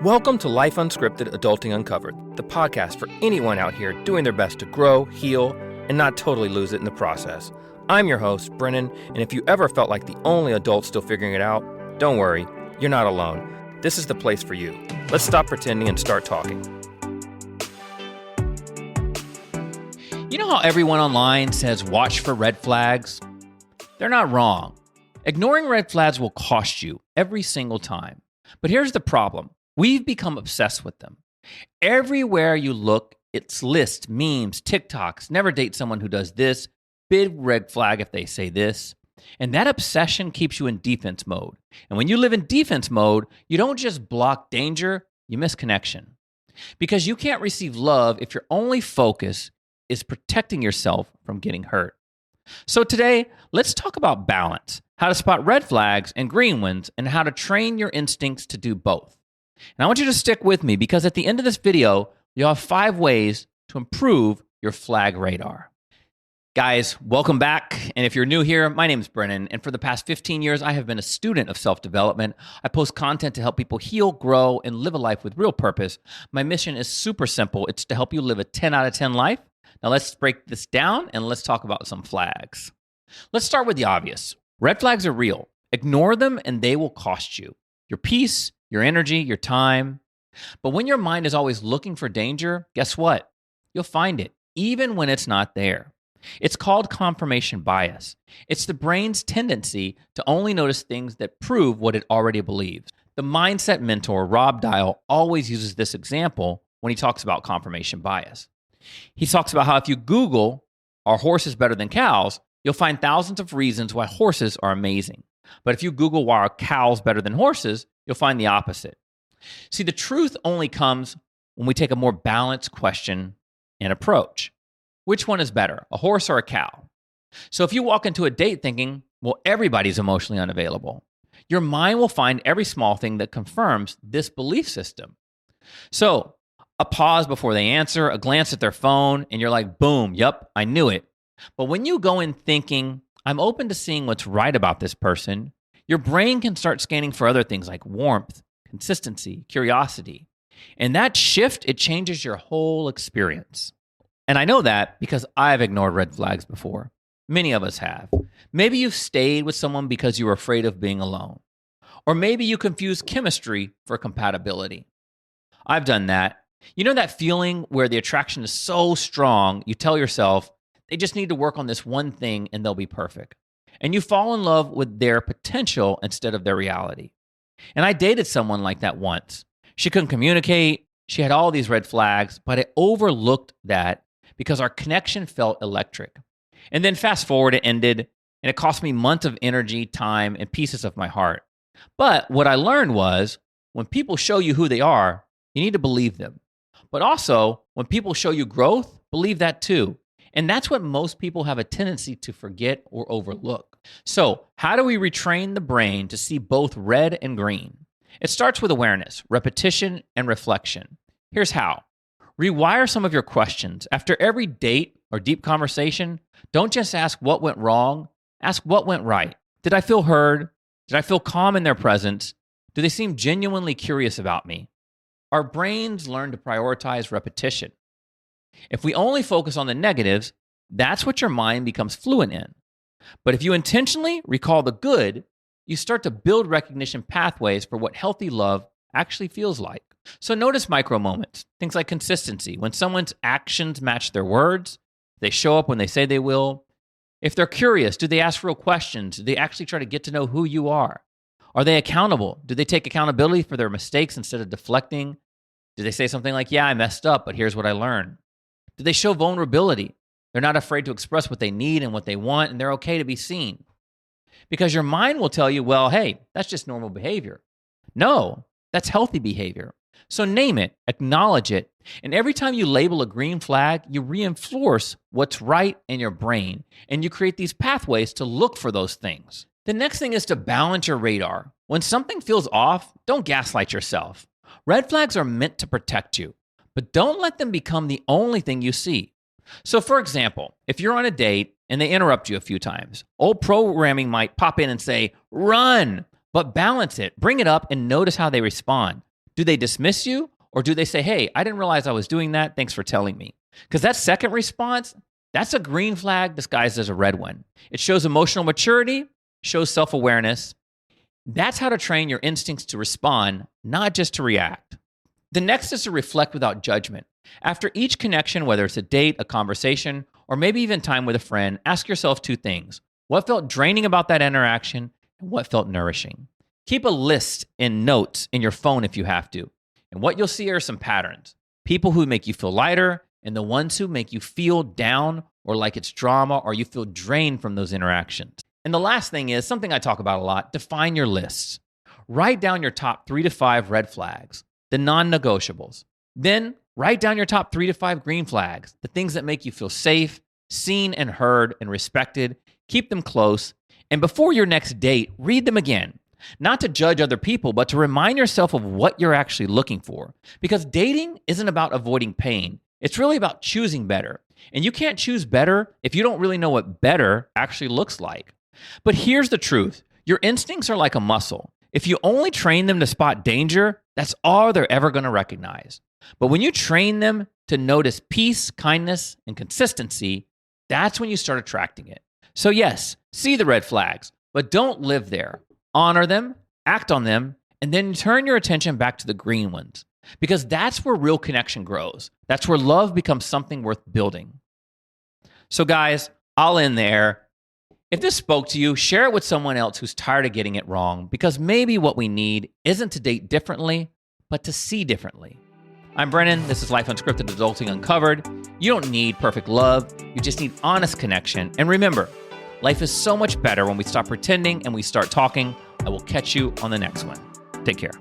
Welcome to Life Unscripted Adulting Uncovered, the podcast for anyone out here doing their best to grow, heal, and not totally lose it in the process. I'm your host, Brennan, and if you ever felt like the only adult still figuring it out, don't worry, you're not alone. This is the place for you. Let's stop pretending and start talking. You know how everyone online says watch for red flags? They're not wrong. Ignoring red flags will cost you every single time. But here's the problem. We've become obsessed with them. Everywhere you look, it's lists, memes, TikToks, never date someone who does this, big red flag if they say this. And that obsession keeps you in defense mode. And when you live in defense mode, you don't just block danger, you miss connection. Because you can't receive love if your only focus is protecting yourself from getting hurt. So today, let's talk about balance, how to spot red flags and green ones, and how to train your instincts to do both. And I want you to stick with me because at the end of this video, you'll have 5 ways to improve your flag radar. Guys, welcome back. And if you're new here, my name is Brennan. And for the past 15 years, I have been a student of self-development. I post content to help people heal, grow, and live a life with real purpose. My mission is super simple. It's to help you live a 10 out of 10 life. Now let's break this down and let's talk about some flags. Let's start with the obvious. Red flags are real. Ignore them and they will cost you your peace, your energy, your time. But when your mind is always looking for danger, guess what? You'll find it, even when it's not there. It's called confirmation bias. It's the brain's tendency to only notice things that prove what it already believes. The mindset mentor, Rob Dial, always uses this example when he talks about confirmation bias. He talks about how if you Google, are horses better than cows, you'll find thousands of reasons why horses are amazing. But if you Google why are cows better than horses, you'll find the opposite. See, the truth only comes when we take a more balanced question and approach. Which one is better, a horse or a cow? So if you walk into a date thinking, well, everybody's emotionally unavailable, your mind will find every small thing that confirms this belief system. So a pause before they answer, a glance at their phone, and you're like, boom, yep, I knew it. But when you go in thinking, I'm open to seeing what's right about this person, your brain can start scanning for other things like warmth, consistency, curiosity. And that shift, it changes your whole experience. And I know that because I've ignored red flags before. Many of us have. Maybe you've stayed with someone because you were afraid of being alone. Or maybe you confused chemistry for compatibility. I've done that. You know that feeling where the attraction is so strong, you tell yourself, they just need to work on this one thing and they'll be perfect. And you fall in love with their potential instead of their reality. And I dated someone like that once. She couldn't communicate. She had all these red flags, but I overlooked that because our connection felt electric. And then fast forward, it ended, and it cost me months of energy, time, and pieces of my heart. But what I learned was when people show you who they are, you need to believe them. But also, when people show you growth, believe that too. And that's what most people have a tendency to forget or overlook. So, how do we retrain the brain to see both red and green? It starts with awareness, repetition, and reflection. Here's how. Rewire some of your questions. After every date or deep conversation, don't just ask what went wrong, ask what went right. Did I feel heard? Did I feel calm in their presence? Do they seem genuinely curious about me? Our brains learn to prioritize repetition. If we only focus on the negatives, that's what your mind becomes fluent in. But if you intentionally recall the good, you start to build recognition pathways for what healthy love actually feels like. So notice micro moments, things like consistency. When someone's actions match their words, they show up when they say they will. If they're curious, do they ask real questions? Do they actually try to get to know who you are? Are they accountable? Do they take accountability for their mistakes instead of deflecting? Do they say something like, yeah, I messed up, but here's what I learned? Do they show vulnerability? They're not afraid to express what they need and what they want, and they're okay to be seen. Because your mind will tell you, well, hey, that's just normal behavior. No, that's healthy behavior. So name it, acknowledge it, and every time you label a green flag, you reinforce what's right in your brain, and you create these pathways to look for those things. The next thing is to balance your radar. When something feels off, don't gaslight yourself. Red flags are meant to protect you, but don't let them become the only thing you see. So for example, if you're on a date and they interrupt you a few times, old programming might pop in and say, run, but balance it, bring it up and notice how they respond. Do they dismiss you? Or do they say, hey, I didn't realize I was doing that. Thanks for telling me. Because that second response, that's a green flag disguised as a red one. It shows emotional maturity, shows self-awareness. That's how to train your instincts to respond, not just to react. The next is to reflect without judgment. After each connection, whether it's a date, a conversation, or maybe even time with a friend, ask yourself two things. What felt draining about that interaction, and what felt nourishing? Keep a list in notes in your phone if you have to. And what you'll see are some patterns. People who make you feel lighter and the ones who make you feel down or like it's drama or you feel drained from those interactions. And the last thing is something I talk about a lot, define your lists. Write down your top 3 to 5 red flags, the non-negotiables. Then write down your top 3 to 5 green flags, the things that make you feel safe, seen and heard and respected. Keep them close. And before your next date, read them again. Not to judge other people, but to remind yourself of what you're actually looking for. Because dating isn't about avoiding pain. It's really about choosing better. And you can't choose better if you don't really know what better actually looks like. But here's the truth. Your instincts are like a muscle. If you only train them to spot danger, that's all they're ever going to recognize. But when you train them to notice peace, kindness, and consistency, that's when you start attracting it. So yes, see the red flags, but don't live there. Honor them, act on them, and then turn your attention back to the green ones. Because that's where real connection grows. That's where love becomes something worth building. So guys, I'll end there. If this spoke to you, share it with someone else who's tired of getting it wrong, because maybe what we need isn't to date differently, but to see differently. I'm Brennan. This is Life Unscripted, Adulting Uncovered. You don't need perfect love. You just need honest connection. And remember, life is so much better when we stop pretending and we start talking. I will catch you on the next one. Take care.